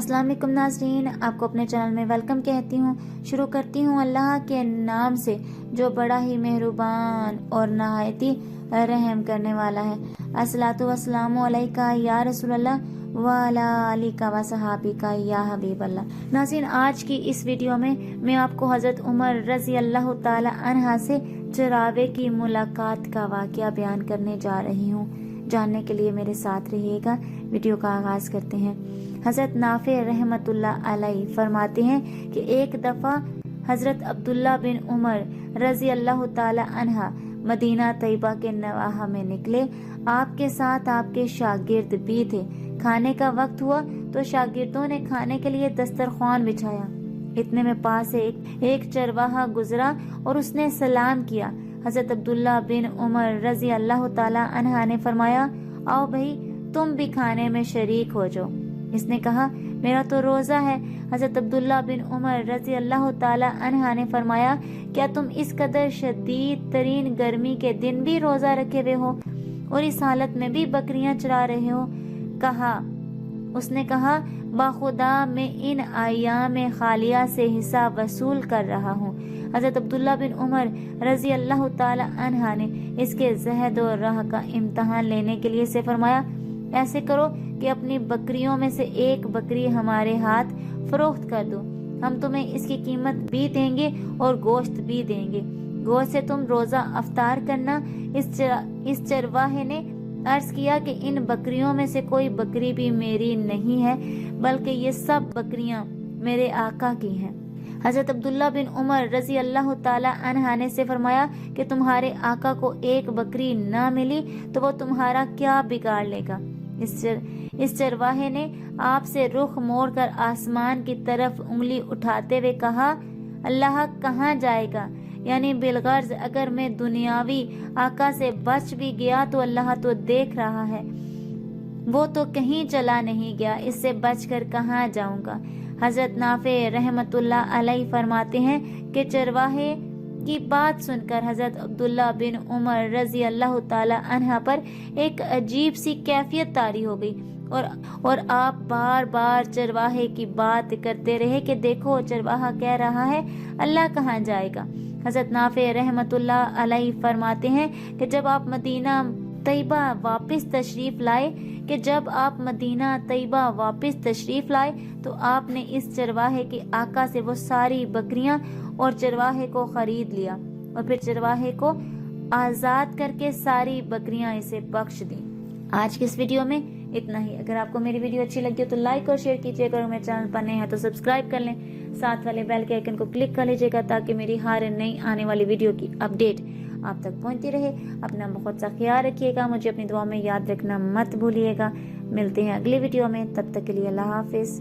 अस्सलाम वालेकुम नाज़रीन, आपको अपने चैनल में वेलकम कहती हूँ। शुरू करती हूँ अल्लाह के नाम से जो बड़ा ही मेहरबान और नहायत ही रहम करने वाला है। अस्सलातु वस्सलामु अलैका या रसूलल्लाह व अला आलिका व सहाबिका या हबीबल्लाह। नाज़रीन, आज की इस वीडियो में मैं आपको हज़रत उमर रज़ी अल्लाह ताला अन्हा से चरावे की मुलाकात का वाक़या बयान करने जा रही हूँ। जानने के लिए मेरे साथ रहिएगा। वीडियो का आगाज़ करते हैं। हज़रत नाफे रहमतुल्लाह अलैह फरमाते हैं कि एक दफ़ा हज़रत अब्दुल्ला बिन उमर रज़ी अल्लाह ताला अन्हा मदीना तैयबा के नवाहा में निकले। आपके साथ आपके शागिर्द भी थे। खाने का वक्त हुआ तो शागिर्दों ने खाने के लिए दस्तरख्वान बिछाया। इतने में पास से एक चरवाहा गुजरा और उसने सलाम किया। हज़रत अब्दुल्ला बिन उमर रज़ी अल्लाह ताला अन्हा ने फरमाया, आओ भाई, तुम भी खाने में शरीक हो जाओ। इसने कहा, मेरा तो रोज़ा है। हज़रत अब्दुल्ला बिन उमर रज़ी अल्लाह ताला अन्हा ने फरमाया, क्या तुम इस कदर शदीद तरीन गर्मी के दिन भी रोज़ा रखे हुए हो और इस हालत में भी बकरियां चरा रहे हो? उसने कहा, बाखुदा मैं इन आयाम खालिया से हिसाब वसूल कर रहा हूँ। हज़रत अब्दुल्ला बिन उमर रज़ी अल्लाह ताला अन्हा ने इसके ज़हद और राह का इम्तहान लेने के लिए से फरमाया, ऐसे करो कि अपनी बकरियों में से एक बकरी हमारे हाथ फरोख्त कर दो। हम तुम्हें इसकी कीमत भी देंगे और गोश्त भी देंगे। गोश्त से तुम रोज़ा अफ्तार करना। इस चरवाहे ने अर्ज किया कि इन बकरियों में से कोई बकरी भी मेरी नहीं है, बल्कि ये सब बकरियां मेरे आका की हैं। हज़रत अब्दुल्ला बिन उमर रज़ी अल्लाह ताला अन्हा ने से फरमाया कि तुम्हारे आका को एक बकरी ना मिली तो वो तुम्हारा क्या बिगाड़ लेगा। इस चरवाहे ने आपसे रुख मोड़ कर आसमान की तरफ उंगली उठाते हुए कहा, अल्लाह कहाँ जाएगा? यानी बिलगर्ज अगर मैं दुनियावी आका से बच भी गया तो अल्लाह तो देख रहा है, वो तो कहीं चला नहीं गया, इससे बचकर कहाँ जाऊंगा। हज़रत नाफे रहमतुल्लाह अलैह फरमाते हैं कि चरवाहे की बात सुनकर हज़रत अब्दुल्ला बिन उमर रज़ी अल्लाह ताला अन्हा पर एक अजीब सी कैफियत तारी हो गई और आप बार बार चरवाहे की बात करते रहे कि देखो, चरवाहा कह रहा है अल्लाह कहाँ जाएगा। हज़रत नाफे रहमतुल्लाह अलैह फरमाते हैं कि जब आप मदीना तैयबा वापस तशरीफ लाए तो आपने इस चरवाहे के आका से वो सारी बकरियां और चरवाहे को खरीद लिया और फिर चरवाहे को आज़ाद करके सारी बकरियां इसे बख्श दी। आज की इस वीडियो में इतना ही। अगर आपको मेरी वीडियो अच्छी लगी हो तो लाइक और शेयर कीजिएगा और मेरे चैनल पर नए हैं तो सब्सक्राइब कर लें। साथ वाले बेल के आइकन को क्लिक कर लीजिएगा ताकि मेरी हर नई आने वाली वीडियो की अपडेट आप तक पहुंचती रहे। अपना बहुत सा ख्याल रखिएगा। मुझे अपनी दुआ में याद रखना मत भूलिएगा। मिलते हैं अगली वीडियो में, तब तक के लिए अल्लाह हाफिज।